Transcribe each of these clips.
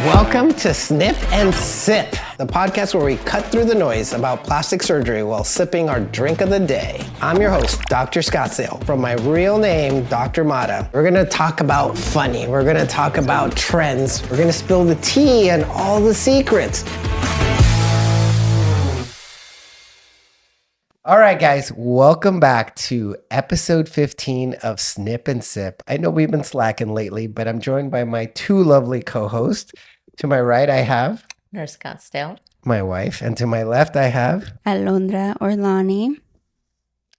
Welcome to Snip N Sip, the podcast where we cut through the noise about plastic surgery while sipping our drink of the day. I'm your host, Dr. Scottsdale, from my real name, Dr. Mata. We're gonna talk about funny, we're gonna talk about trends, we're gonna spill the tea and all the secrets. All right, guys, welcome back to episode 15 of Snip N Sip. I know we've been slacking lately, but I'm joined by my two lovely co-hosts. To my right, I have Nurse Scottsdale, my wife, and to my left, I have Alondra Orlani,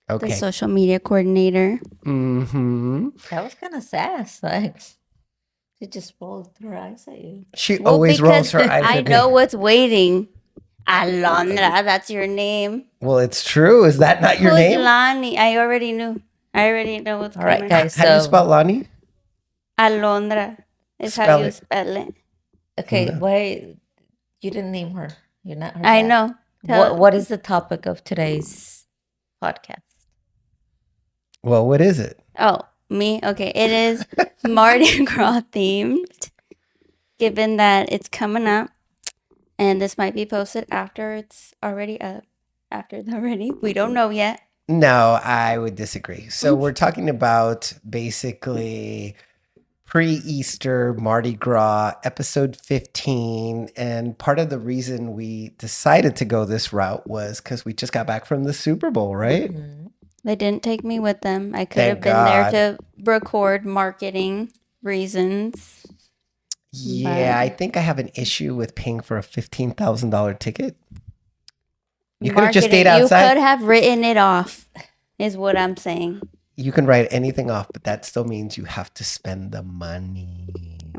the social media coordinator. That was kind of sass. Like, she just rolled her eyes at you. She always rolls her eyes I at know me. what's waiting. Alondra, that's your name. Well, it's true. Is that not your Who's name? Lani? I already knew. I already know what's All right, coming. guys. How do you spell Lani? Alondra is Spell how you it. spell it. Okay, No. why you didn't name her? You're not her. I yet. know. What is the topic of today's podcast? Well, what is it? Oh, me? Okay. It is Mardi Gras themed, given that it's coming up. And this might be posted after it's already up. After it's already. We don't know yet. No, I would disagree. So we're talking about basically pre-Easter Mardi Gras, episode 15. And part of the reason we decided to go this route was because we just got back from the Super Bowl, right? Mm-hmm. They didn't take me with them. I could Thank have been God. there to record marketing reasons. Yeah, But- I think I have an issue with paying for a $15,000 ticket. You could have just Marketing. stayed outside. You could have written it off, is what I'm saying. You can write anything off, but that still means you have to spend the money.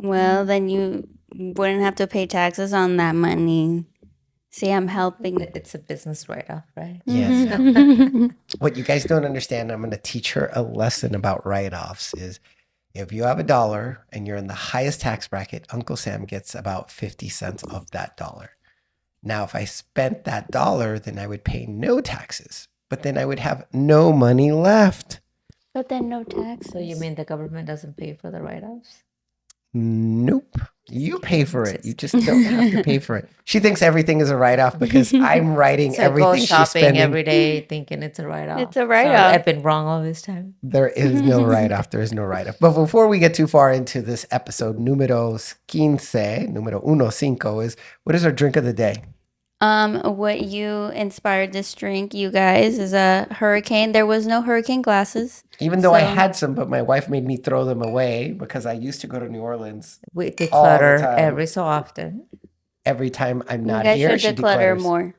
Well, then you wouldn't have to pay taxes on that money. See, I'm helping. It's a business write-off, right? Yes. What you guys don't understand, I'm going to teach her a lesson about write-offs is if you have $1 and you're in the highest tax bracket, Uncle Sam gets about 50 cents of that dollar. Now, if I spent that dollar, then I would pay no taxes, but then I would have no money left. But then no taxes. So you mean the government doesn't pay for the write-offs? Nope. You pay for it. You just don't have to pay for it. She thinks everything is a write-off because I'm writing So I go everything she's shopping spending. every day thinking it's a write-off. It's a write-off. So I've been wrong all this time. There is no write-off. There is no write-off. But before we get too far into this episode, número 15, is what is our drink of the day? What you inspired this drink, you guys, is a hurricane. There was no hurricane glasses. Even though I So- had some, but my wife made me throw them away because I used to go to New Orleans We All the declutter time. every so often. every time I'm You not guys here. should She declutter declutters. more.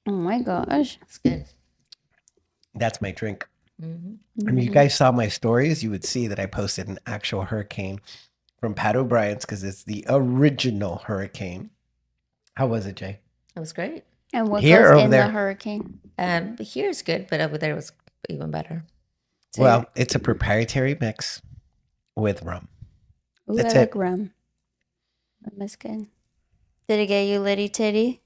Oh my gosh. It's good. That's my drink. Mm-hmm. I mean, you guys saw my stories, you would see that I posted an actual hurricane from Pat O'Brien's because it's the original hurricane. How was it, Jay? It was great. And what Here or goes over in there? the hurricane? Here is good, but over there was even better. So- Well, it's a proprietary mix with rum. Ooh, That's I it. like rum. Rum is good. Did it get you litty titty?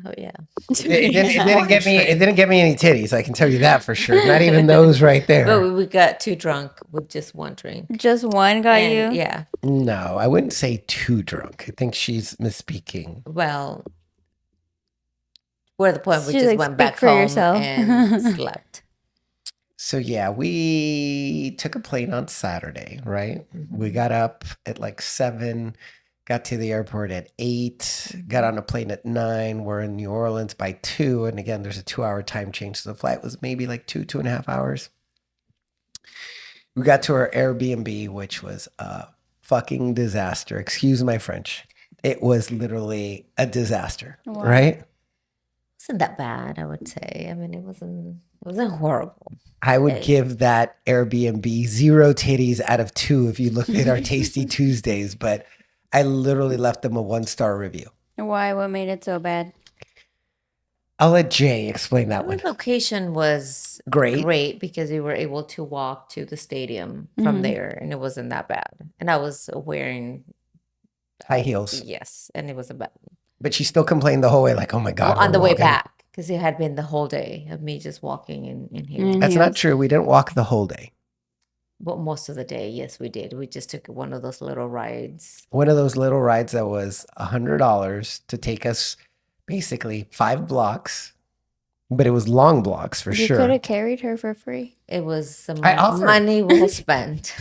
Oh yeah. It didn't get me. It didn't get me any titties. I can tell you that for sure. Not even those right there. But we got too drunk with just one drink. Just one got And, you? Yeah. No, I wouldn't say too drunk. I think she's misspeaking. Well, we're at the point we She's just like, went "Speak back for home yourself." and slept. So yeah, we took a plane on Saturday, right? We got up at like 7, got to the airport at 8, got on a plane at 9. We're in New Orleans by 2. And again, there's a 2-hour time change. So the flight was maybe like 2.5 hours. We got to our Airbnb, which was a fucking disaster. Excuse my French. It was literally a disaster, Wow. right? It wasn't that bad, I would say. I mean, it wasn't horrible. I would give that Airbnb 0 titties out of 2 if you looked at our Tasty Tuesdays, but I literally left them a 1-star review. Why? What made it so bad? I'll let Jay explain that The one. location was Great. because we were able to walk to the stadium from there, and it wasn't that bad. And I was wearing High heels. yes, and it wasn't bad. But she still complained the whole way, like, oh my God. on we're the way walking. back, because it had been the whole day of me just walking in here. That's not true. We didn't walk the whole day. But most of the day, yes, we did. We just took one of those little rides. One of those little rides that was $100 to take us basically 5 blocks, but it was long blocks for You could sure have carried her for free. It was some I offered. money well spent.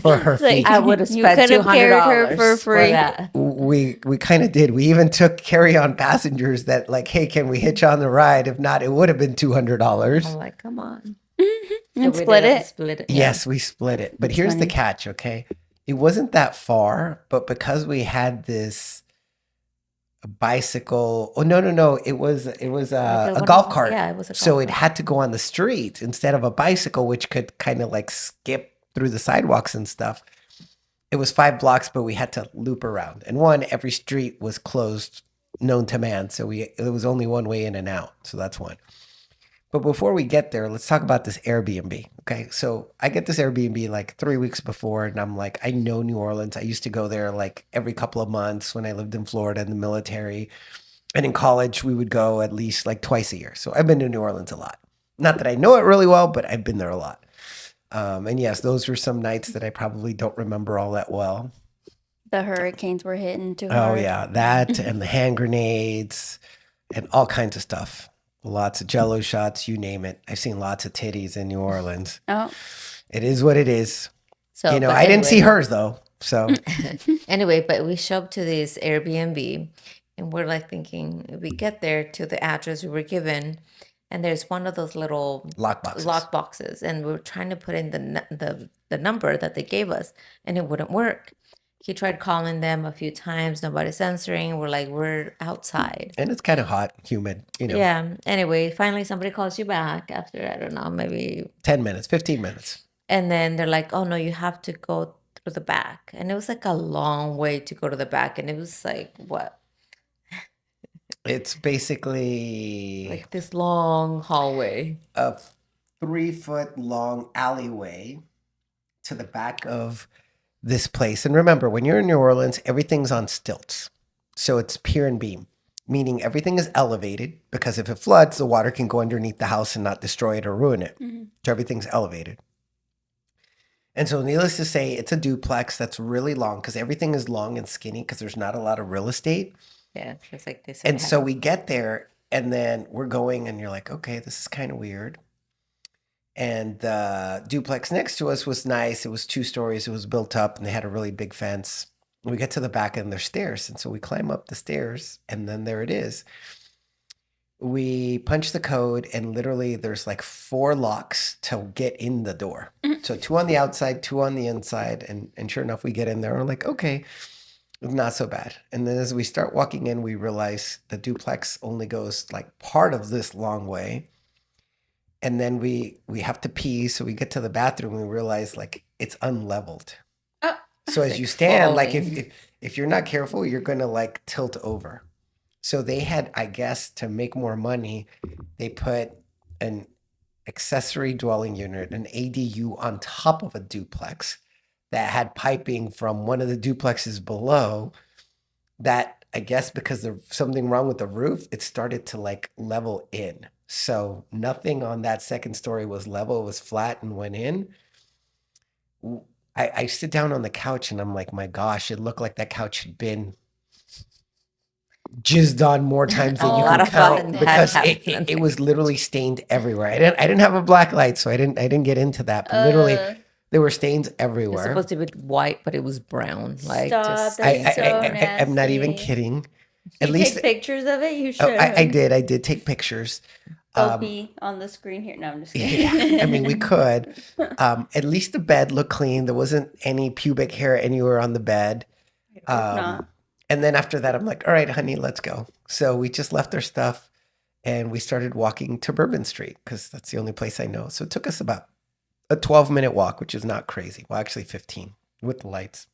for her Like, feet. I would have You spent could have carried her $200 for free. that. We kind of did. We even took carry-on passengers that like, hey, can we hitch on the ride? If not, it would have been $200. I'm like, come on. And we split did it. Split it. Yeah. Yes, we split it. But That's here's the funny. catch, okay? It wasn't that far, but because we had this bicycle. Oh no. It was Like a one golf of- cart. Yeah, it was a So golf it cart. had to go on the street instead of a bicycle, which could kind of like skip through the sidewalks and stuff. It was 5 blocks, but we had to loop around. And every street was closed, known to man. So it was only one way in and out. So that's one. But before we get there, let's talk about this Airbnb. Okay. So I get this Airbnb like 3 weeks before, and I'm like, I know New Orleans. I used to go there like every couple of months when I lived in Florida in the military. And in college, we would go at least like twice a year. So I've been to New Orleans a lot. Not that I know it really well, but I've been there a lot. And yes, those were some nights that I probably don't remember all that well. The hurricanes were hitting too Oh, hard. yeah. That and the hand grenades and all kinds of stuff. Lots of jello shots, you name it. I've seen lots of titties in New Orleans. Oh, It is what it is. So, But but I didn't see anyway- hers though. So Anyway, but we show up to this Airbnb and we're like thinking, we get there to the address we were given, and there's one of those little lock boxes. lock boxes, and we were trying to put in the number that they gave us, and it wouldn't work. He tried calling them a few times, nobody's answering. We're like, we're outside. And it's kind of hot, humid, Yeah. Anyway, finally somebody calls you back after, I don't know, maybe, 10 minutes, 15 minutes. and then they're like, oh no, you have to go through the back. And it was like a long way to go to the back. And it was like, what? It's basically Like this long hallway. a 3-foot long alleyway to the back of this place. And remember, when you're in New Orleans, everything's on stilts. So it's pier and beam, meaning everything is elevated because if it floods, the water can go underneath the house and not destroy it or ruin it. So everything's elevated. And so needless to say, it's a duplex that's really long because everything is long and skinny because there's not a lot of real estate. Yeah. It's like they said. And so we get there and then we're going and you're like, okay, this is kind of weird. And the duplex next to us was nice. It was 2 stories. It was built up and they had a really big fence. We get to the back and there's stairs. And so we climb up the stairs and then there it is. We punch the code and literally there's like 4 locks to get in the door. So 2 on the outside, 2 on the inside. And sure enough, we get in there. We're like, okay, not so bad. And then as we start walking in, we realize the duplex only goes like part of this long way. And then we have to pee. So we get to the bathroom and we realize like it's unleveled. Oh. So as Like you stand, like falling. if you're not careful, you're going to like tilt over. So they had, I guess, to make more money, they put an accessory dwelling unit, an ADU on top of a duplex that had piping from one of the duplexes below that I guess because there's something wrong with the roof, it started to like level in. So nothing on that second story was level, it was flat and went in. I sit down on the couch and I'm like, my gosh, it looked like that couch had been jizzed on more times than A you lot can of count fun had because happened. it was literally stained everywhere. I didn't have a black light, so I didn't get into that. But literally, there were stains It was everywhere. supposed to be white, but it was brown. Like Stop, just that's stains. so I'm not even nasty. kidding. You At least take pictures of it? You should. oh, I did. I did take pictures. They'll be on the screen here. No, I'm just kidding. Yeah, I mean, we could. At least the bed looked clean. There wasn't any pubic hair anywhere on the bed. not. And then after that, I'm like, all right, honey, let's go. So we just left our stuff and we started walking to Bourbon Street because that's the only place I know. So it took us about a 12-minute walk, which is not crazy. Well, actually 15 with the lights.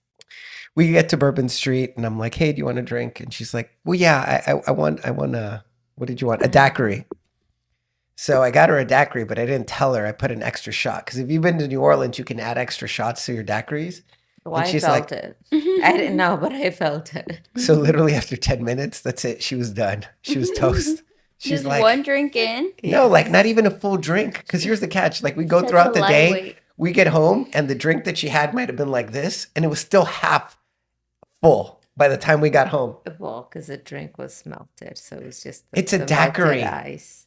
We get to Bourbon Street and I'm like, hey, do you want a drink? And she's like, well, yeah, I want a, what did you want? A daiquiri. So I got her a daiquiri, but I didn't tell her I put an extra shot. Because if you've been to New Orleans, you can add extra shots to your daiquiris. Oh, And I she's felt like- it. I didn't know, but I felt it. So literally after 10 minutes, that's it. She was done. She was toast. She's Just like, one drink in. no, like not even a full drink. Because here's the catch. Like we go Such throughout a the day, lightweight. We get home and the drink that she had might have been like this, and it was still half full by the time we got home. Well, because the drink was melted, so it was just It's a melted daiquiri. ice.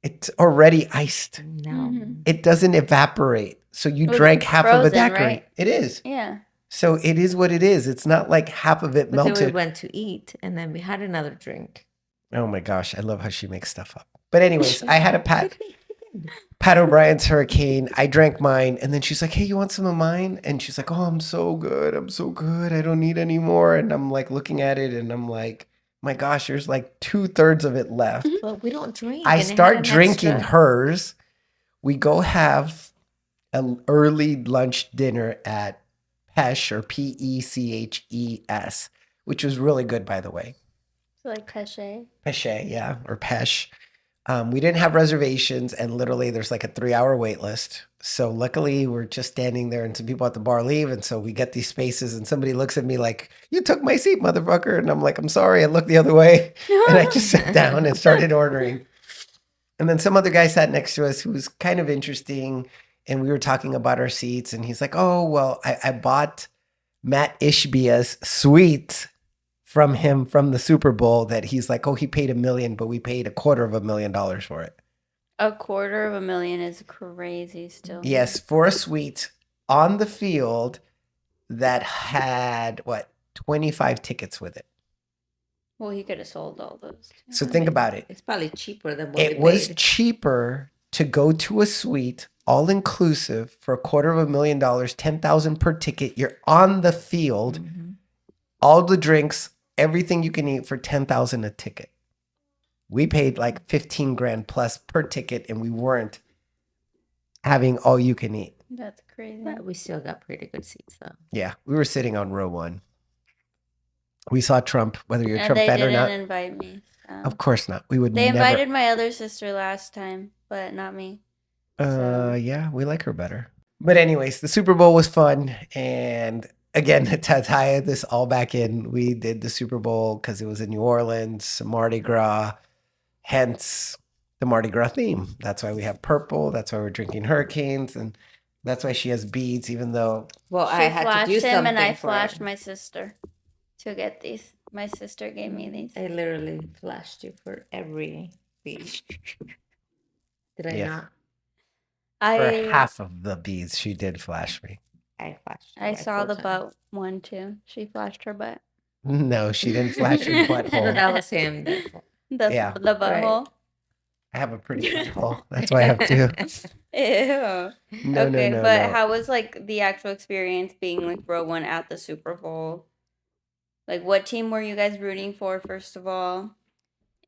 It's already iced. No, Mhm. It doesn't evaporate. So you Well, drank it's half of a frozen, daiquiri. right? It is. Yeah. So it is what it is. It's not like half of it but then we melted. went to eat, and then we had another drink. Oh my gosh, I love how she makes stuff up. But anyways, I had a Pat O'Brien's Hurricane. I drank mine, and then she's like, "Hey, you want some of mine?" And she's like, "Oh, I'm so good. I'm so good. I don't need any more." And I'm like looking at it, and I'm like, "My gosh, there's like 2/3 of it left." But we don't drink. I and it had start an drinking extra. hers. We go have an early lunch dinner at Pesh or Peches, which was really good, by the way. So like Pesce. Peshe, yeah, or Pesh. We didn't have reservations, and literally there's like a 3-hour wait list. So luckily we're just standing there, and some people at the bar leave, and so we get these spaces, and somebody looks at me like, "You took my seat, motherfucker!" And I'm like, "I'm sorry, I looked the other way," and I just sat down and started ordering. And then some other guy sat next to us who was kind of interesting, and we were talking about our seats, and he's like, "Oh, well, I bought Matt Ishbia's suite from him from the Super Bowl that he's like, oh, he paid $1 million, but we paid $250,000 for it." $250,000 is crazy still. Yes, for a suite on the field that had 25 tickets with it. Well, he could have sold all those. So think about it. It's probably cheaper than what It we was paid. cheaper to go to a suite all inclusive for $250,000, 10,000 per ticket. You're on the field, all the drinks, everything you can eat for 10,000 a ticket. We paid like 15 grand plus per ticket, and we weren't having all you can eat. That's crazy. But we still got pretty good seats, though. Yeah, we were sitting on row 1. We saw Trump, whether you're a And Trump they fan or didn't not. invite me. So. Of course not. We would They never. invited my other sister last time, but not me. So. Yeah, we like her better. But anyways, the Super Bowl was fun, and again, to tie this all back in, we did the Super Bowl because it was in New Orleans, Mardi Gras, hence the Mardi Gras theme. That's why we have purple. That's why we're drinking hurricanes, and that's why she has beads, even though Well, She I had to flashed do him, something and I for flashed it. my sister to get these. My sister gave me these. I literally flashed you for every bead. Did I Yeah. not? for half of the beads she did flash me. I flashed. I like saw 4 the times. butt one too. She flashed her butt. No, she didn't flash your No, butthole. that was him. Yeah. The butthole. I have a pretty butthole. That's why I have two. Ew. No, Okay, no, but no. how was like the actual experience being like row 1 at the Super Bowl? Like, what team were you guys rooting for, first of all?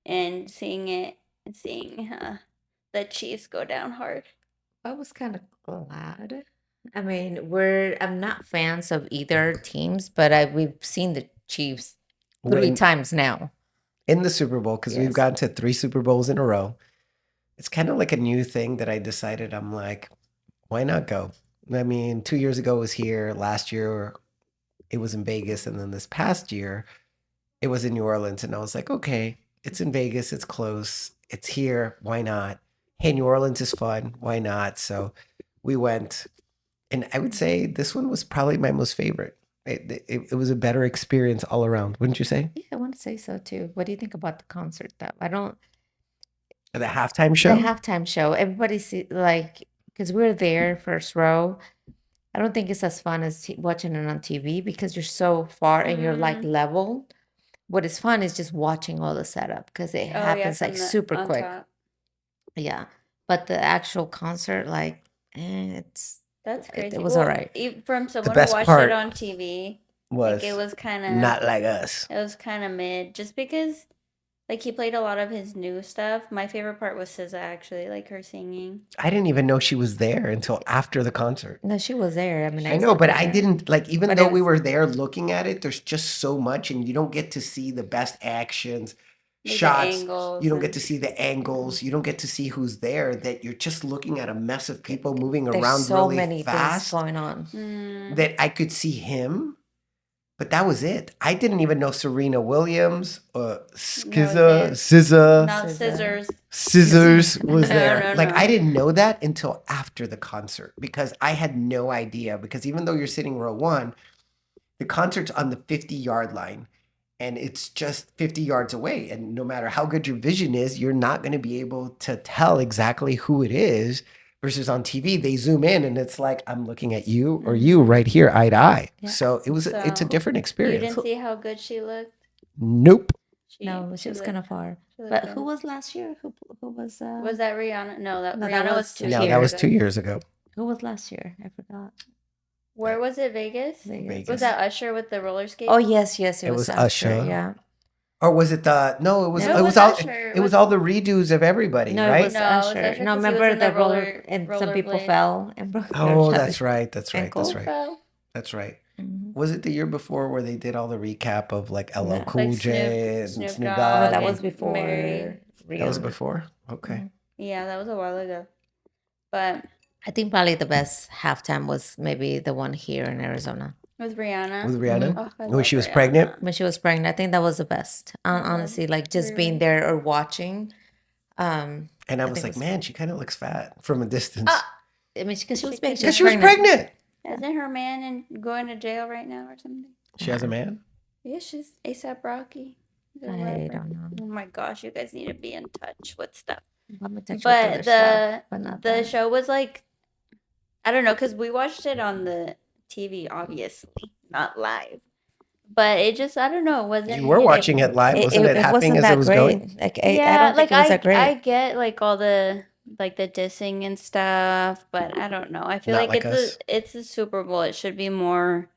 And seeing the Chiefs go down hard. I was kind of glad. I mean, I'm not fans of either teams, but we've seen the Chiefs 3 When- times now. in the Super Bowl, because we've Yes. gone to 3 Super Bowls in a row. It's kind of like a new thing that I decided I'm like, why not go? I mean, 2 years ago it was here. Last year it was in Vegas. And then this past year it was in New Orleans. And I was like, okay, it's in Vegas. It's close. It's here. Why not? Hey, New Orleans is fun. Why not? So we went. And I would say this one was probably my most favorite. It was a better experience all around. Wouldn't you say? Yeah, I want to say so too. What do you think about the concert though? I don't. The halftime show? The halftime show. Everybody see like because we're there first row. I don't think it's as fun as watching it on TV because you're so far and you're like level. What is fun is just watching all the setup because it happens like super quick. Top. Yeah, but the actual concert, like, That's crazy. it was all right. From someone best who watched part it on TV, Was like it was kind of not like us. It was kind of mid, just because, like, he played a lot of his new stuff. My favorite part was SZA, actually, like her singing. I didn't even know she was there until after the concert. No, she was there. I mean, I know, but I yeah. didn't like. Even But though it we was- were there looking at it, there's just so much, and you don't get to see the best actions, Like the shots. angles You don't and- get to see the angles. You don't get to see who's there. That you're just looking at a mess of people moving There's around so really many fast. things going on. Mm. That I could see him, But that was it. I didn't even know Serena Williams, didn't. SZA, Not Scissor. scissors. Scissors was No, there. no, Like no. I didn't know that until after the concert because I had no idea. Because even though you're sitting row one, the concert's on the 50-yard line and it's just 50 yards away. And no matter how good your vision is, you're not going to be able to tell exactly who it is. Versus on TV, they zoom in and it's like I'm looking at you or you right here, eye to eye. Yeah. So it's a So, different You experience. didn't see how good she looked? Nope. No, she was kind of far. But who was last year? Who was? Was that Rihanna? No, No, that Rihanna was was 2 No, years that was ago. 2 years ago. Who was last year? I forgot. Where was it? Vegas? Vegas. Was that Usher with the roller skates? Oh yes, yes, It was Usher. Usher. Yeah. Or was it the no? It was No, it it was was all Usher. it was all the redos of everybody, No, right? it was No, it was Usher. Usher 'cause No, he was remember in the the roller roller- and some people rollerblades. fell and broke their Oh, left that's right. That's right. ankle. That's right. Fell. That's right. Mhm. Was it the year before where they did all the recap of like LL Yeah. Cool Like J and Snoop Snoop Dogg Dogg? Oh, that and was before. Mary. That was Rihanna. before. Okay. Mhm. Yeah, that was a while ago. But I think probably the best halftime was maybe the one here in Arizona with Rihanna. With Rihanna, Oh, I when love she was Rihanna. pregnant. when she was pregnant. I think that was the best. Honestly, like just being really. there or watching. And I was think like, it was man, she kind of looks fat from a distance. I mean, because she was She big. could Because she was pregnant. Isn't her man going to jail right now or something? She has a man. Yeah, she's ASAP Rocky. The I rapper. don't know. Oh my gosh, you guys need to be in touch with stuff. I'm in touch with But other stuff, but not the that. show was like, I don't know, because we watched it on the TV, obviously, not live. But it just, I don't know, it wasn't. You were watching it live, wasn't it? Happening wasn't as that it was great. going. Like Yeah, I don't think like it was that great. I get like all the like the dissing and stuff, but I don't know. I feel Not like like us. it's a Super Bowl. It should be more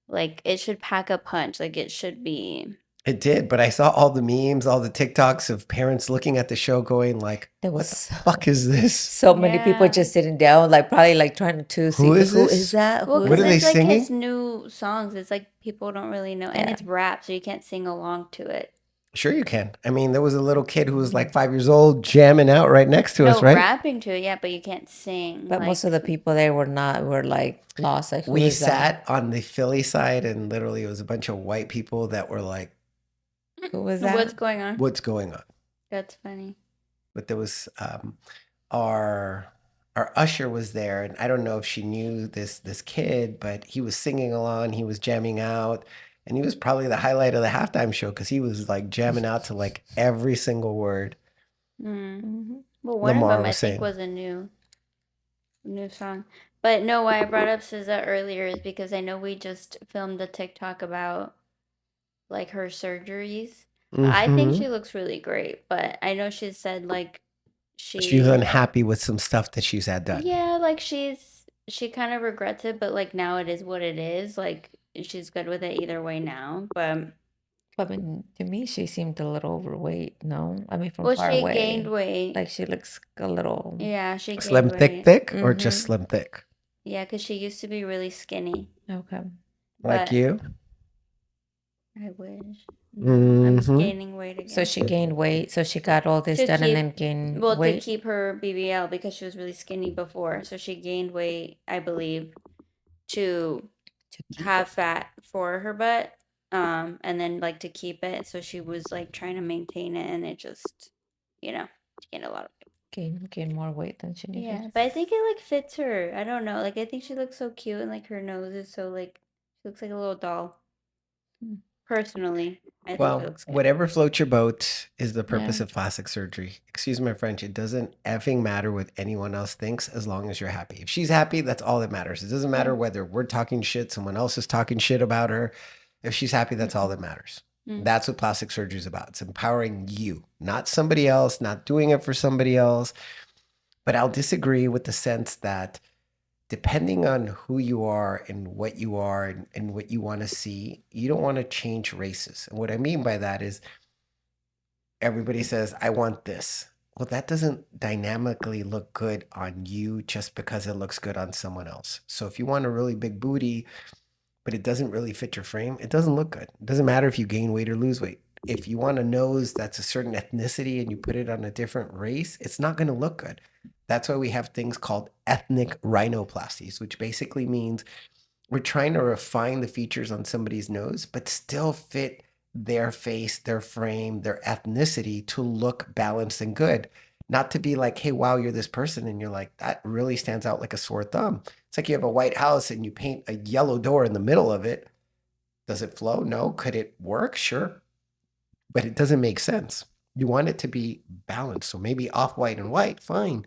like it should pack a punch. Like it should be. It did, but I saw all the memes, all the TikToks of parents looking at the show, going like, There "What was the fuck is this? so many people Yeah. just sitting down, like probably like trying to see Who is who this? is that? Well, Who What because are they it's like his singing? new songs. It's like people don't really know, and Yeah. it's rap, so you can't sing along to it. Sure, you can. I mean, there was a little kid who was like 5 years old jamming out right next to No, us, right? rapping to it, yeah, but you can't sing. But most of the people there were like lost. Like who We is that? sat on the Philly side, and literally it was a bunch of white people that were like, Who was What's that? going on? "What's going on?" That's funny. But there was our usher was there, and I don't know if she knew this kid, but he was singing along, he was jamming out, and he was probably the highlight of the halftime show because he was like jamming out to like every single word. Mm. Mhm. Well, one Lamar of them I was think saying. was a new song. But no, why I brought up SZA earlier is because I know we just filmed a TikTok about like her surgeries. I think Mhm. she looks really great, but I know she said like She's unhappy with some stuff that she's had done. yeah, like she kind of regrets it, but like now it is what it is. Like she's good with it either way now. But I mean, to me, she seemed a little overweight. No, I mean from well, far she away, gained weight. like she looks a little. Yeah, she gained Slim, weight. thick, or just Mhm. slim, thick? Yeah, because she used to be really skinny. Okay. Like But you? I wish. No, I'm Mhm. gaining weight again. So she gained weight. So she got all this To done keep- and then gained well, to weight. keep her BBL because she was really skinny before. So she gained weight, I believe, to To keep have fat for her butt. And then like to keep it. So she was like trying to maintain it, and it just, she gained a lot of weight. gain more weight than she needed. Yeah, but I think it like fits her. I don't know. Like I think she looks so cute, and like her nose is so like she looks like a little doll. Hmm. Personally, I think she Well, looks good. whatever floats your boat is the purpose Yeah. of plastic surgery. Excuse my French. It doesn't effing matter what anyone else thinks as long as you're happy. If she's happy, that's all that matters. It doesn't matter Yeah. whether we're talking shit, someone else is talking shit about her. If she's happy, that's all that matters. Mm. That's what plastic surgery is about. It's empowering you, not somebody else, not doing it for somebody else. But I'll disagree with the sense that depending on who you are and what you are and what you want to see, you don't want to change races. And what I mean by that is everybody says, I want this. Well, that doesn't dynamically look good on you just because it looks good on someone else. So if you want a really big booty, but it doesn't really fit your frame, it doesn't look good. It doesn't matter if you gain weight or lose weight. If you want a nose that's a certain ethnicity and you put it on a different race, it's not going to look good. That's why we have things called ethnic rhinoplasties, which basically means we're trying to refine the features on somebody's nose, but still fit their face, their frame, their ethnicity to look balanced and good. Not to be like, hey, wow, you're this person. And you're like, that really stands out like a sore thumb. It's like you have a white house and you paint a yellow door in the middle of it. Does it flow? No. Could it work? Sure. But it doesn't make sense. You want it to be balanced. So maybe off white and white, fine.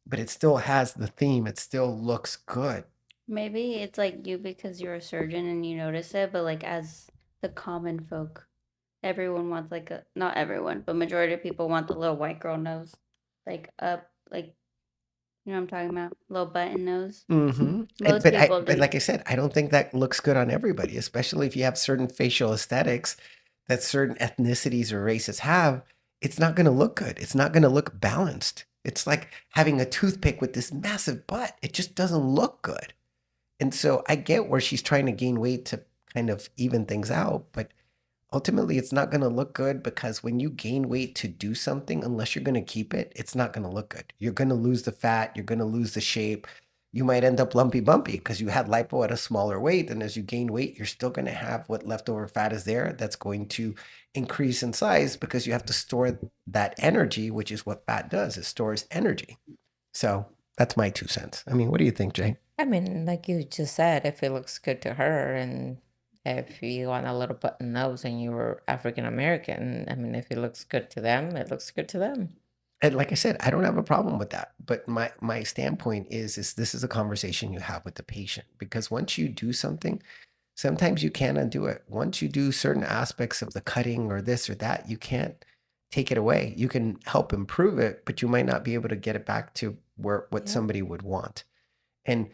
But it still has the theme. It still looks good. Maybe it's like you because you're a surgeon and you notice it, but like as the common folk, everyone wants like a not everyone, but majority of people want the little white girl nose, like up, like you know what I'm talking about, little button nose. Mm-hmm. Most But people do. like I said, I don't think that looks good on everybody, especially if you have certain facial aesthetics that certain ethnicities or races have. It's not going to look good. It's not going to look balanced. It's like having a toothpick with this massive butt. It just doesn't look good. And so I get where she's trying to gain weight to kind of even things out, but ultimately it's not going to look good because when you gain weight to do something, unless you're going to keep it, it's not going to look good. You're going to lose the fat, you're going to lose the shape. You might end up lumpy bumpy because you had lipo at a smaller weight. And as you gain weight, you're still going to have what leftover fat is there that's going to increase in size because you have to store that energy, which is what fat does. It stores energy. So that's my 2 cents. I mean, what do you think, Jay? I mean, like you just said, if it looks good to her, and if you want a little button nose and you're African American, I mean, if it looks good to them, it looks good to them. And like I said, I don't have a problem with that. But my standpoint is this is a conversation you have with the patient because once you do something, sometimes you can't undo it. Once you do certain aspects of the cutting or this or that, you can't take it away. You can help improve it, but you might not be able to get it back to where what Yep. somebody would want. And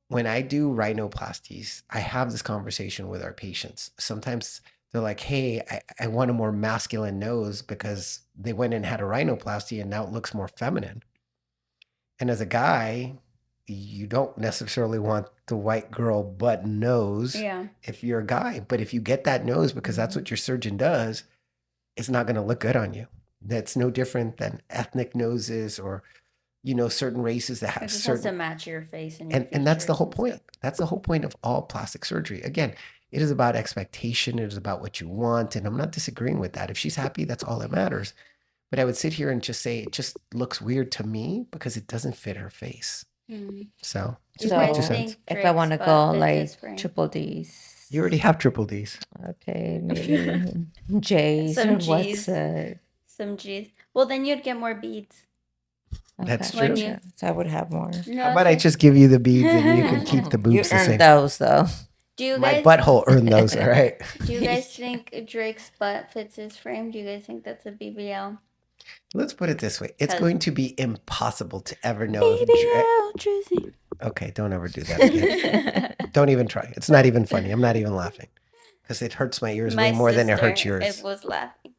when I do rhinoplasties, I have this conversation with our patients. Sometimes they're like, hey, I want a more masculine nose because they went and had a rhinoplasty and now it looks more feminine. And as a guy, you don't necessarily want the white girl butt nose Yeah. if you're a guy. But if you get that nose because that's what your surgeon does, it's not going to look good on you. That's no different than ethnic noses or certain races that It have just has to certain match your face and your and that's the features whole and point. stuff. That's the whole point of all plastic surgery. Again, it is about expectation. It is about what you want. And I'm not disagreeing with that. If she's happy, that's all that matters. But I would sit here and just say it just looks weird to me because it doesn't fit her face. Mm. So You just my guys 2 So cents. think if I Drake's want to butt go fits like his frame? triple D's, You already have triple D's. okay, maybe J's or Some what's G's. it? Some G's. Well, then you'd get more beads. That's Okay, When true. you yeah, so I would have more. no, How about I just give you the beads and you can keep the You boobs the earned same? those though. do you My guys butthole earned those, all right? do you guys think Drake's butt fits his frame? Do you guys think that's a BBL? Let's put it this way. It's 'Cause- going to be impossible to ever know if BBL Drizzy. Okay, don't ever do that again. Don't even try. It's not even funny. I'm not even laughing because it hurts my ears way more than it hurts yours. It was laughing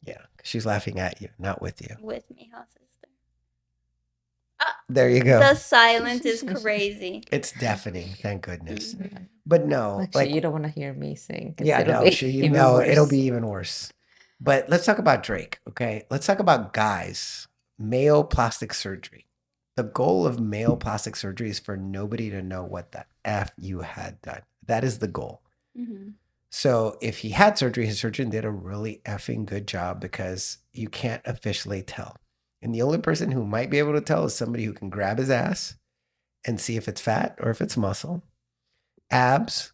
Yeah, 'cause she's laughing at you, not with you. with me, huh, sister? There you go. The silence is crazy. It's deafening, thank goodness. Mhm. But no, Actually, you like, don't want to hear me sing. 'Cause yeah, it'll no, be she, even no, it'll worse. be even worse. But let's talk about Drake, okay? Let's talk about guys. Male plastic surgery. The goal of male plastic surgery is for nobody to know what the F you had done. That is the goal. Mhm. So if he had surgery, his surgeon did a really effing good job because you can't officially tell. And the only person who might be able to tell is somebody who can grab his ass and see if it's fat or if it's muscle. Abs,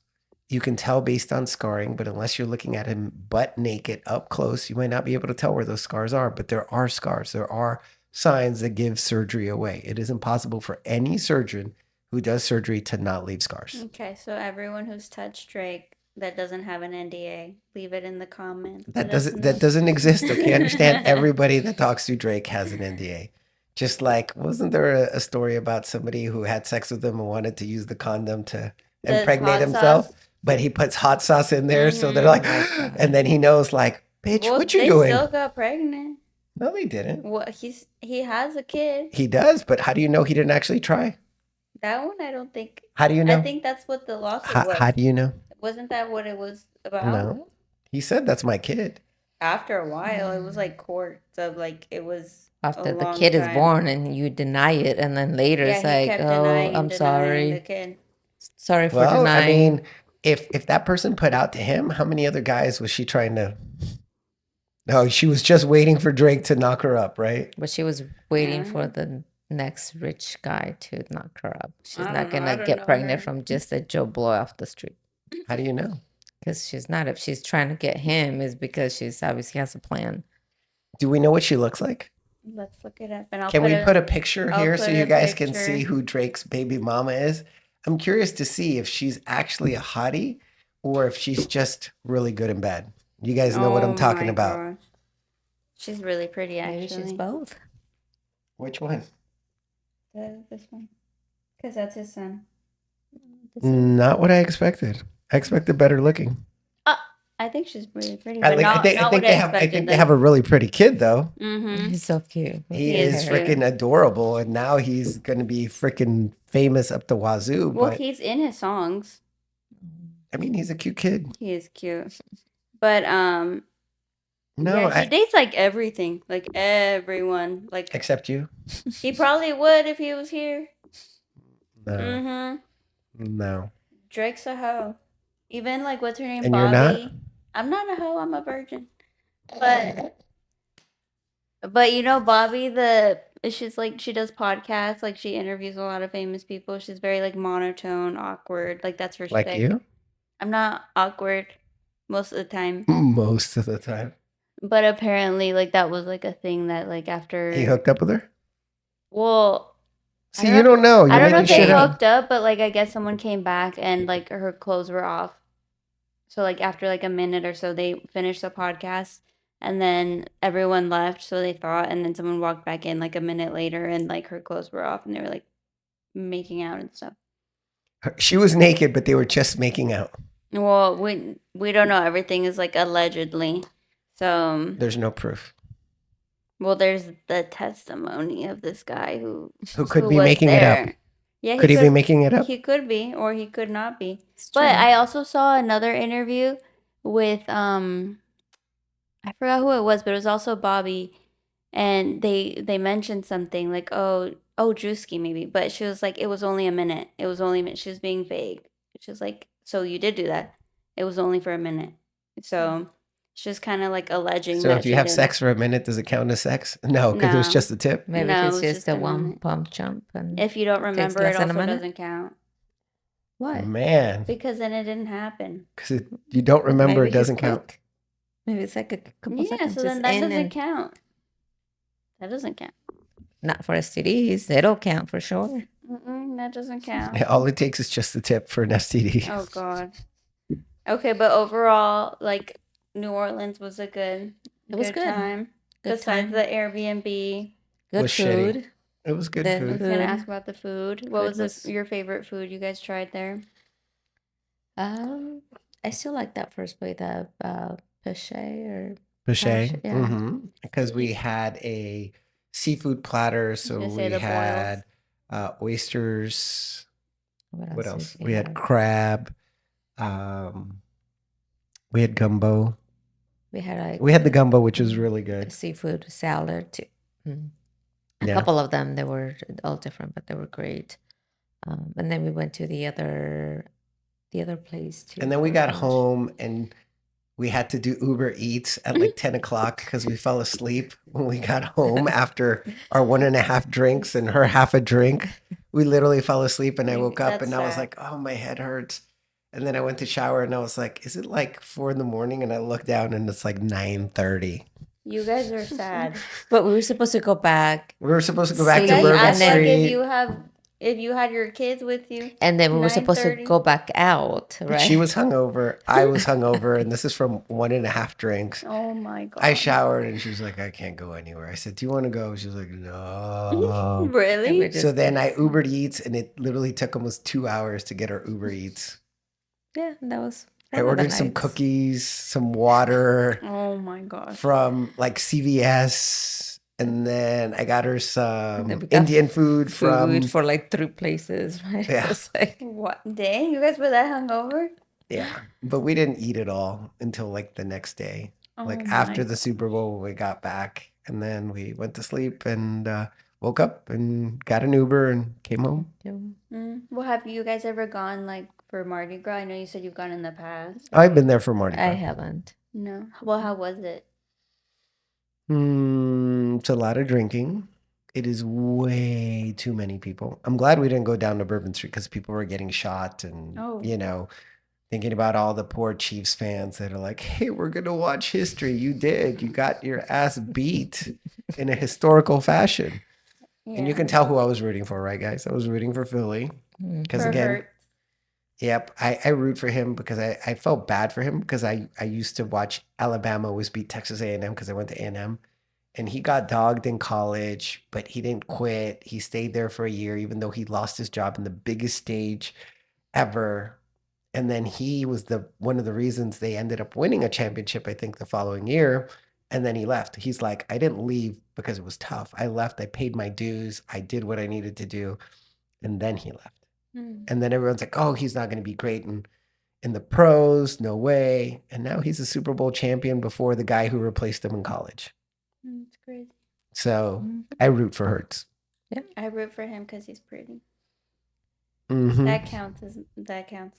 you can tell based on scarring, but unless you're looking at him butt naked up close, you might not be able to tell where those scars are. But there are scars. There are signs that give surgery away. It is impossible for any surgeon who does surgery to not leave scars. Okay, so everyone who's touched Drake that doesn't have an NDA, leave it in the comments. That Let us doesn't know. that doesn't exist. Okay, understand? Everybody that talks to Drake has an NDA. Just like wasn't there a story about somebody who had sex with him and wanted to use the condom to Does impregnate hot himself, sauce- but he puts hot sauce in there, so they're Mhm. like, Oh my God. and then he knows, like, bitch, Well, what you they doing? still got pregnant. No, they didn't. What he has a kid. He does, but how do you know he didn't actually try? That one I don't think. How do you know? I think that's what the lawsuit was. How do you know? Wasn't that what it was about? No, he said that's my kid. After a while, it was like courts of like it was After a the long kid is time. born and you deny it, and then later Yeah, it's he like, kept oh, denying I'm and denying the sorry. kid. Sorry for Well, I denying. mean, if that person put out to him, how many other guys was she trying to? No, she was just waiting for Drake to knock her up, right? But she was waiting for Yeah. the next rich guy to knock her up. She's I not don't know. I gonna don't get know pregnant her. from just a Joe Blow off the street. How do you know? Because she's not. If she's trying to get him, is because she's obviously has a plan. Do we know what she looks like? Let's look it up, and I'll Can put we a. put a picture I'll here so put you a guys can see picture. who Drake's baby mama is? I'm curious to see if she's actually a hottie or if she's just really good in bed. You guys know what I'm talking my about. gosh. She's really pretty, Maybe actually. she's both. Which one? This one, because that's his son. Not what I expected. I expected better looking. I think she's really pretty, I but not think what they I have. I expected. think they have a really pretty kid though. Mm-hmm. He's so cute. with He He the is is hair. cute. freaking adorable, and now he's going to be freaking famous up the wazoo. Well, But he's in his songs. I mean, he's a cute kid. He is cute, but No, yeah, he dates like everything, like everyone. Like except you. he probably would if he was here. No, Mm-hmm. no. Drake's a hoe. Even like what's her name, And Bobby. you're not? I'm not a hoe. I'm a virgin. But you know, Bobby, she's like she does podcasts. Like she interviews a lot of famous people. She's very like monotone, awkward. Like that's her Like shtick. you? I'm not awkward most of the time. Most of the time. But apparently, like that was like a thing that like He after. hooked up with her? Well, See, you don't know. I You're don't know making if they shit up. hooked up, but like I guess someone came back and like her clothes were off. So like after like a minute or so, they finished the podcast, and then everyone left. So they thought, and then someone walked back in like a minute later, and like her clothes were off, and they were like making out and stuff. She was naked, but they were just making out. Well, we don't know. Everything is like allegedly. So There's no proof. well, there's the testimony of this guy who Could be was making it up? there. Yeah, Could he be making it up? He could be, or he could not be. It's But true. I also saw another interview with I forgot who it was, but it was also Bobby, and they mentioned something like Drewski maybe, but she was like it was only a minute. It was only a minute. She was being vague. She was like, so you did do that. It was only for a minute. So she was kind of like alleging So that if you she have did. sex for a minute, does it count as sex? No, because it was No. just a tip. Maybe No, it it's was just just a a one minute. pump jump. And If you don't takes remember, less it than a also minute? doesn't count What? Man, because then it didn't happen. because you don't remember, Maybe it he's doesn't count. quick. Maybe it's like a couple Yeah, seconds. so just then that in doesn't and count. That doesn't count. not for STDs. It'll count for sure. That doesn't count. All it takes is just a tip for an STD. Oh God. Okay, but overall, like New Orleans was a good. It was good. time. Good Besides time. the Airbnb, Good Was shitty. food. It was good The I was food. gonna Food. ask about the food. What Food was was- your favorite food you guys tried there? I still like that first plate, the pichet or Pichet. yeah. Because we had a seafood platter. So gonna say we the boils. had oysters. What else? did We had crab. We had gumbo. We had like We had the gumbo, which was really good. seafood salad too. A Yeah. couple of them, they were all different, but they were great. And then we went to the other place too. And then we for got lunch. home and we had to do Uber Eats at like 10 o'clock because we fell asleep when we got home after our 1.5 drinks and her half a drink. We literally fell asleep and I woke up That's and I was sad. like, oh, my head hurts. And then I went to shower and I was like, is it like 4 a.m? And I looked down and it's like 9:30. You guys are sad. But we were supposed to go back, We were supposed to go back See, to You guys Bourbon act like Street. if you had your kids with you. and then we were supposed to 9:30. go back out, right? She was hungover. I was hungover. And this is from 1.5 drinks. Oh my God. I showered and she was like, I can't go anywhere. I said, do you want to go? She was like, no. And we Really? just- So then I Ubered Eats and it literally took almost 2 hours to get our Uber Eats. yeah, that was. I one of the ordered some nights. cookies, some water Oh my gosh. from like CVS. And then I got her then some we got Indian food from, Food for like 3 places, right? Yeah. It was like, What? Dang, you guys were that hungover? yeah, but we didn't eat it all until like the next day, like Oh after my the Super Bowl, we got back and then we went to sleep and woke up and got an Uber and came home. Well, have you guys ever gone like for Mardi Gras? I know you said you've gone in the past. I've been there for Mardi I Gras. haven't. No. Well, how was it? It's a lot of drinking. It is way too many people. I'm glad we didn't go down to Bourbon Street because people were getting shot and, Oh. thinking about all the poor Chiefs fans that are like, hey, we're going to watch history. You did. You got your ass beat in a historical fashion. And you can tell who I was rooting for, right, guys? I was rooting for Philly because, For again, Hurts. yep, I root for him because I felt bad for him because I used to watch Alabama always beat Texas A&M because I went to A&M. And he got dogged in college, but he didn't quit. He stayed there for a year, even though he lost his job in the biggest stage ever. And then he was one of the reasons they ended up winning a championship, I think, the following year. And then he left. He's like, I didn't leave because it was tough. I left. I paid my dues. I did what I needed to do. And then he left. And then everyone's like, oh, he's not going to be great in the pros. No way. And now he's a Super Bowl champion before the guy who replaced him in college. It's crazy. So I root for Hurts. I root for him because he's pretty. Mhm. That counts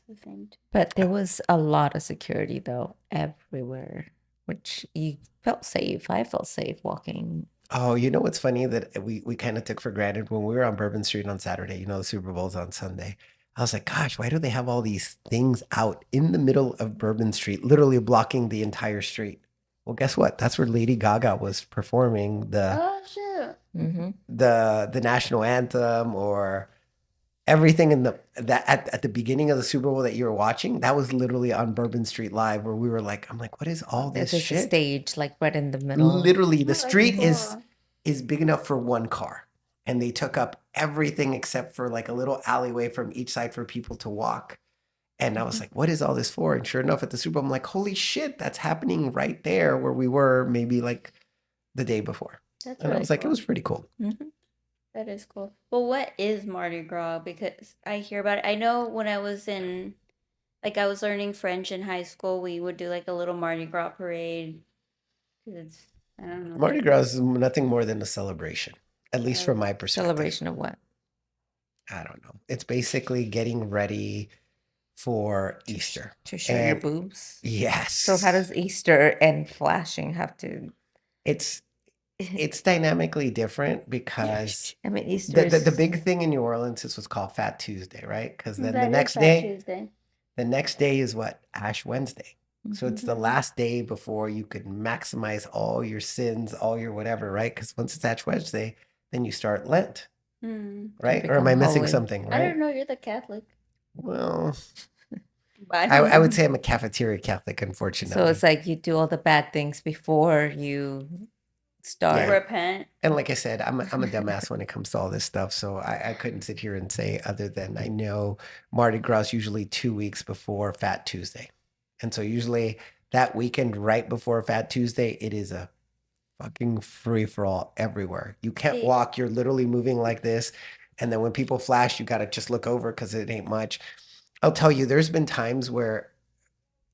the same. Too. But there was a lot of security though everywhere, which you felt safe. I felt safe walking. Oh, you know what's funny that we kind of took for granted when we were on Bourbon Street on Saturday, the Super Bowl's on Sunday. I was like, gosh, why do they have all these things out in the middle of Bourbon Street, literally blocking the entire street? Well, guess what? That's where Lady Gaga was performing Oh shoot! the national anthem or everything at the beginning of the Super Bowl that you were watching. That was literally on Bourbon Street Live, where we were like, I'm like, what is all this There's a shit? stage like right in the middle. Literally, the Oh, that's street cool. is big enough for one car, and they took up everything except for like a little alleyway from each side for people to walk. And I was like, what is all this for? And sure enough, at the Super Bowl, I'm like, holy shit, that's happening right there where we were maybe like the day before. That's And I really was like, cool. it was pretty cool. That is cool. Well, what is Mardi Gras? Because I hear about it. I know when I was I was learning French in high school, we would do like a little Mardi Gras parade. 'Cause it's, I don't know. Mardi Gras is nothing more than a celebration, at least from my perspective. Celebration of what? I don't know. It's basically getting ready for Easter. To show your And- boobs. Yes. So how does Easter and flashing have to? It's dynamically different because I mean, Easter. the big thing in New Orleans is what's called Fat Tuesday, right? Because then That the is next Fat day, Tuesday. the next day is what? Ash Wednesday. So it's the last day before you could maximize all your sins, all your whatever, right? Because once it's Ash Wednesday, then you start Lent, right? Or am I become missing holy. something, I right? don't know. You're the Catholic. Well, But I would say I'm a cafeteria Catholic, unfortunately. So it's like you do all the bad things before you start. Yeah. repent. And like I said, I'm a dumbass when it comes to all this stuff. So I couldn't sit here and say other than I know Mardi Gras is usually 2 weeks before Fat Tuesday. And so usually that weekend right before Fat Tuesday, it is a fucking free for all everywhere. You can't See- walk. You're literally moving like this. And then when people flash, you got to just look over because it ain't much. I'll tell you, there's been times where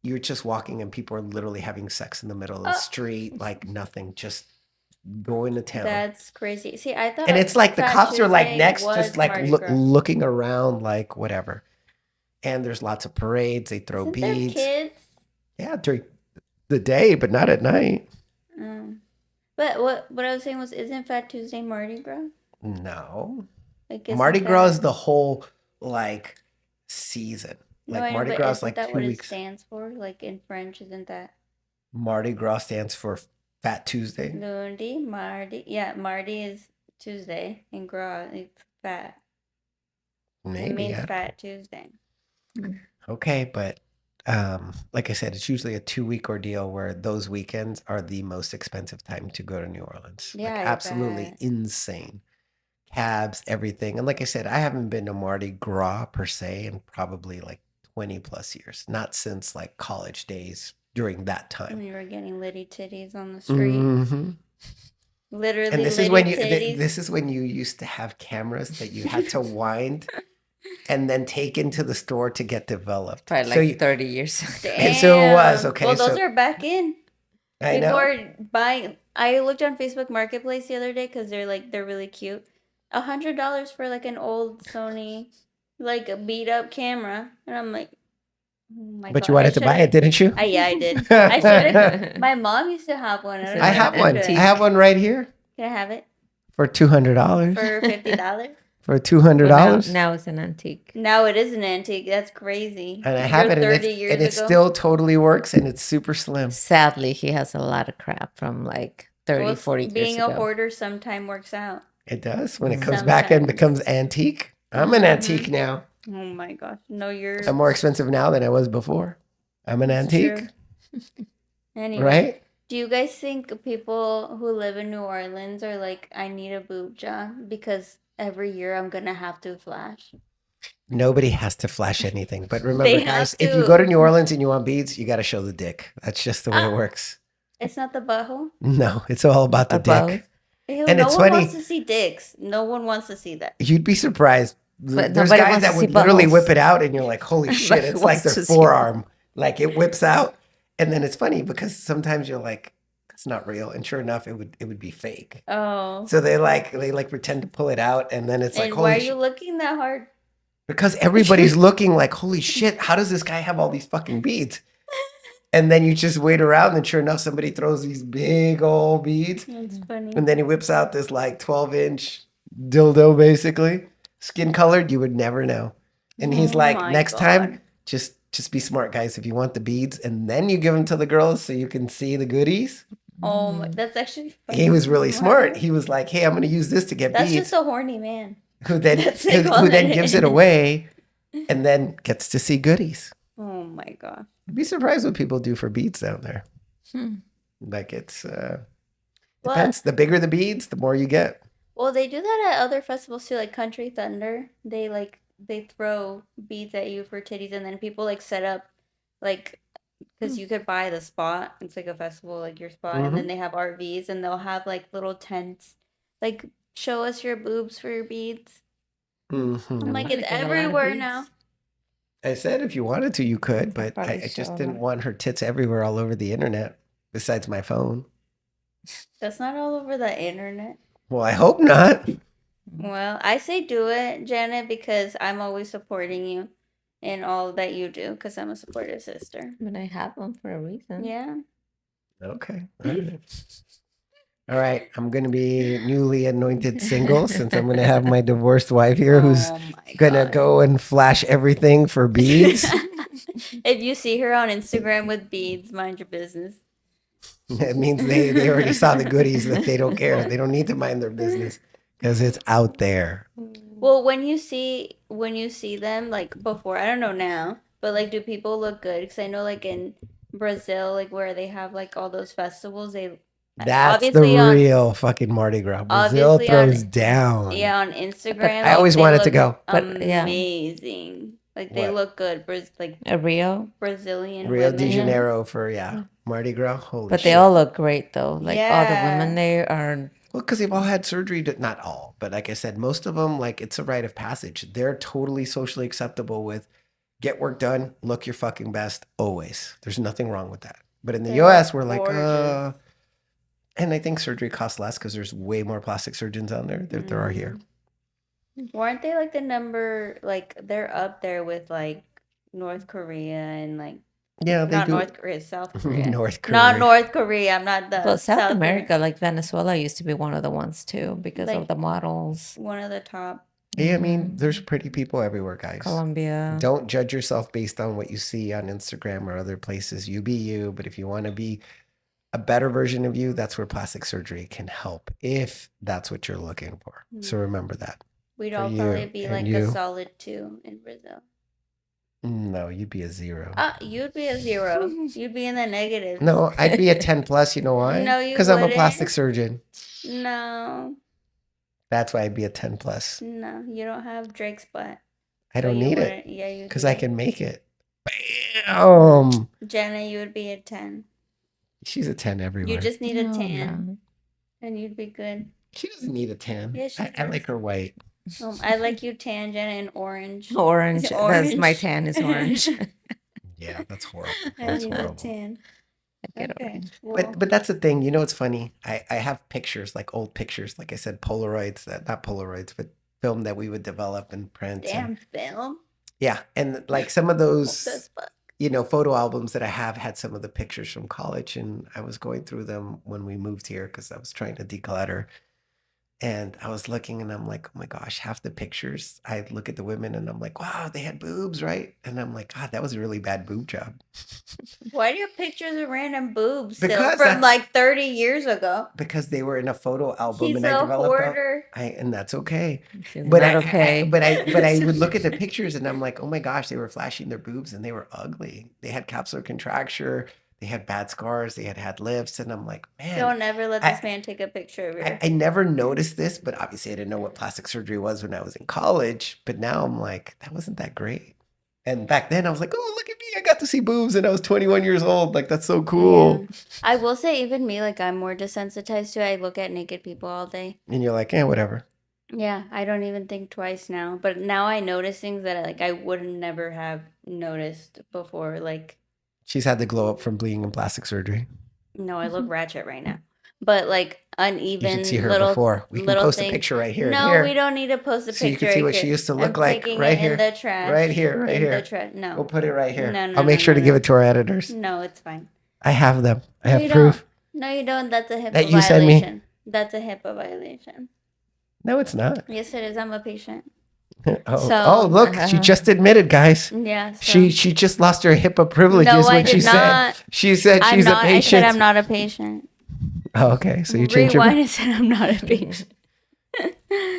you're just walking and people are literally having sex in the middle of the street, like nothing, just going to town. That's crazy. See, I thought. And it's like the Fat cops are like Tuesday next, was just like Mardi Gras. looking around, like whatever. And there's lots of parades. They throw Isn't there beads. kids? Yeah, during the day, but not at night. But what I was saying was, isn't Fat Tuesday Mardi Gras? No. Like Mardi isn't Gras that- is the whole like season. No, Like I know, Mardi but Gras is isn't like that 2 what it weeks. stands for? Like in French, isn't that Mardi Gras stands for Fat Tuesday. Lundi, Mardi? Yeah, Mardi is Tuesday, and Gras it's fat. It Maybe. means Yeah. Fat Tuesday. Okay, but like I said, it's usually a 2 week ordeal where those weekends are the most expensive time to go to New Orleans. Yeah, Like I absolutely bet. insane. Cabs, everything. And like I said, I haven't been to Mardi Gras per se in probably like 20 plus years. Not since like college days during that When time. you were getting litty titties on the street, hmm literally. And this litty is when titties. this is when you used to have cameras that you had to wind and then take into the store to get developed. Probably So like 30 years. And so it was, Damn. okay, Well, those so- are back in. I People know. are buying. I looked on Facebook Marketplace the other day because they're really cute. $100 for like an old Sony, like a beat up camera, and I'm like, oh my But god! you wanted to buy it, didn't you? Yeah, I did. I should. My mom used to have one. I don't I know have if one. you I do. have one right here Can I have it for $200. for $50? For $200. Well, now it's an antique. Now it is an antique. That's crazy. And I have You're it, 30 years and it ago. still totally works, and it's super slim. Sadly, he has a lot of crap from like 30, Well, 40 years being a ago. hoarder sometime works out. It does. When it comes back and becomes antique. I'm an antique now. Oh my gosh! No, you're I'm more expensive now than I was before. I'm an It's antique, true. Anyway, right? do you guys think people who live in New Orleans are like, I need a boob job because every year I'm gonna have to flash? Nobody has to flash anything. But remember, They guys, have if you to. go to New Orleans and you want beads, you got to show the dick. That's just the way it Ah. works. It's not the butthole. No, it's all about the Above. dick. Ew, And no it's one funny. wants to see dicks. No one wants to see that. You'd be surprised. But There's nobody guys wants that to would see literally buttholes. whip it out, and you're like, holy shit, Nobody it's like wants their to see forearm. Like it whips out. And then it's funny because sometimes you're like, that's not real. And sure enough, it would be fake. Oh. So they pretend to pull it out, and then it's like, And holy why are shit. you looking that hard? Because everybody's looking like, holy shit, how does this guy have all these fucking beads? And then you just wait around, and sure enough, somebody throws these big old beads. That's funny. And then he whips out this like 12-inch dildo, basically. Skin colored, you would never know. And he's Oh like, my next time, God. just be smart, guys. If you want the beads, and then you give them to the girls so you can see the goodies. Oh, that's actually funny. He was really smart. He was like, hey, I'm going to use this to get That's beads. just a horny man. Who then That's what they call gives it it. away and then gets to see goodies. Oh my gosh. You'd be surprised what people do for beads down there. Hmm. Like it's Well, depends. The bigger the beads, the more you get. well, they do that at other festivals too, like Country Thunder. They throw beads at you for titties, and then people like set up like because you could buy the spot. It's like a festival, like your spot, and then they have RVs, and they'll have like little tents, like show us your boobs for your beads. Mhm. I'm like, wanna it's get a lot of everywhere beads. now. I said if you wanted to, you could, but probably I just show didn't them. want her tits everywhere all over the internet besides my phone. That's not all over the internet. Well, I hope not. Well, I say do it, Janet, because I'm always supporting you in all that you do, because I'm a supportive sister. But I have them for a reason. Yeah. Okay. All right. All right. I'm going to be newly anointed single since I'm going to have my divorced wife here who's Oh my going to God. go and flash everything for beads. If you see her on Instagram with beads, mind your business. It means they already saw the goodies that they don't care. They don't need to mind their business because it's out there. Well, when you see them like before, I don't know now, but like do people look good? Because I know like in Brazil, like where they have like all those festivals, they That's the obviously on- real fucking Mardi Gras. Brazil obviously on- throws down. yeah, on Instagram. I always they wanted to look go. But, yeah. amazing. Like they What? look good, like A Rio. Brazilian Rio women. de Janeiro for Mardi Gras. Holy But shit. they all look great though. Like all the Yeah. women there are. Well, because they've all had surgery. Not all, but like I said, most of them, like it's a rite of passage. They're totally socially acceptable with get work done, look your fucking best, always. There's nothing wrong with that. But in the They US, look we're like, gorgeous. and I think surgery costs less because there's way more plastic surgeons out there than there are here. Weren't they like the number? Like they're up there with like North Korea and like Yeah, they not do. North Korea, South Korea. North Korea. Not North Korea. I'm not the Well, South Korea. America, like Venezuela, used to be one of the ones too because Like- of the models. One of the top. Yeah, I mean, there's pretty people everywhere, guys. Colombia. Don't judge yourself based on what you see on Instagram or other places. You be you, but if you want to be a better version of you, that's where plastic surgery can help if that's what you're looking for. So remember that. We'd For all you probably be and like you. a solid 2 in Brazil. No, you'd be a 0. You'd be a 0. You'd be in the negatives. No, I'd be a 10 plus. You know why? No, you Because I'm a wouldn't. plastic surgeon. No, That's why I'd be a 10 plus. no, you don't have Drake's butt. I So don't you need it wouldn't- Yeah, you. because do. I can make it. Bam! Jenna, you would be a 10. She's a 10 everywhere. You just need a No, 10, no. and you'd be good. She doesn't need a 10. Yeah, she I does. like her white. I like you tan, Jenna, and orange. Orange. That's my Orange. tan is orange. Yeah, that's horrible. I That's need a horrible. tan. Get Okay. them. Well, But that's the thing. You know, it's funny. I have pictures, like old pictures, like I said, Polaroids, that not Polaroids, but film that we would develop and print. And damn film. yeah, and like some of Old those, as fuck. photo albums that I have had some of the pictures from college, and I was going through them when we moved here because I was trying to declutter. And I was looking and I'm like, oh my gosh, half the pictures, I look at the women and I'm like, wow, they had boobs, right? And I'm like, God, that was a really bad boob job. Why do you have pictures of random boobs still Because from that's- like 30 years ago? Because they were in a photo album He's and a I developed hoarder. and that's okay. She's But not I, okay. but I would look at the pictures and I'm like, oh my gosh, they were flashing their boobs and they were ugly. They had capsular contracture, they had bad scars, they had lifts, and I'm like, man, Don't ever let this man take a picture of you. I never noticed this, but obviously I didn't know what plastic surgery was when I was in college. But now I'm like, that wasn't that great. And back then I was like, oh, look at me, I got to see boobs and I was 21 years old. Like, that's so cool. Yeah. I will say, even me, like, I'm more desensitized to it. I look at naked people all day. And you're like, whatever. Yeah, I don't even think twice now. But now I notice things that I would never have noticed before. Like, She's had the glow up from bleeding and plastic surgery. no, I look ratchet right now. But like uneven, You should see her little, before. We can little post things. a picture right here. No, and here. we don't need to post a picture. So you can see right what she here. used to I'm look like taking right it here. in the trash. Right here, right in here. The trash. No. We'll put it right here. No, I'll make sure to give it to our editors. No, it's fine. I have them. I No, have you proof. don't. No, you don't. That's a HIPAA That you send me. violation. That's a HIPAA violation. No, it's not. Yes, it is. I'm a patient. Oh, So- look, she just admitted, guys. Yeah. So. She just lost her HIPAA privileges No, I when she did not. said she said I'm she's not. a I said patient. I'm not a patient. Oh, okay. So you changed your Rewind mind. and said I'm not a patient.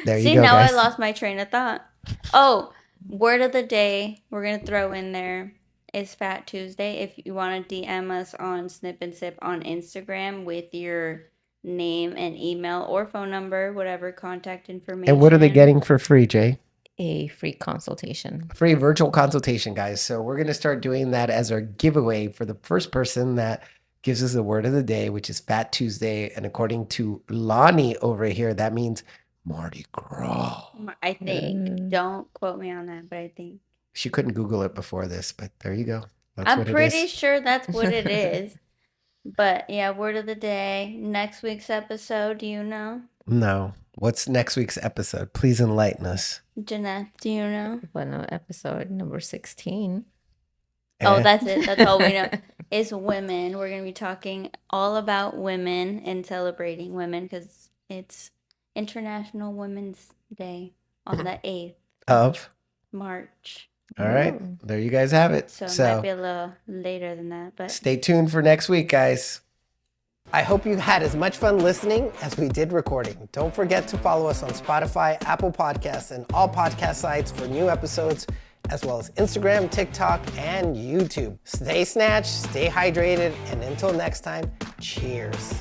There you See, go, now guys. I lost my train of thought. Oh, word of the day we're going to throw in there is Fat Tuesday. If you want to DM us on Snip and Sip on Instagram with your name and email or phone number, whatever contact information. And what are they getting for free, Jay? A free consultation. Free virtual consultation, guys. So we're going to start doing that as our giveaway for the first person that gives us the word of the day, which is Fat Tuesday. And according to Lonnie over here, that means Mardi Gras. I think. Don't quote me on that, but I think. She couldn't Google it before this, but there you go. That's I'm what pretty it is. sure that's what it is. But yeah, word of the day. Next week's episode, do you know? No. What's next week's episode? Please enlighten us. Jeanette, do you know? Well, episode number 16. Oh, Eh? that's it. That's all we know. Is women. We're going to be talking all about women and celebrating women because it's International Women's Day on the 8th Of. March. All right. Ooh. There you guys have it. So it So might be a little later than that, but stay tuned for next week, guys. I hope you had as much fun listening as we did recording. Don't forget to follow us on Spotify, Apple Podcasts, and all podcast sites for new episodes, as well as Instagram, TikTok, and YouTube. Stay snatched, stay hydrated, and until next time, cheers.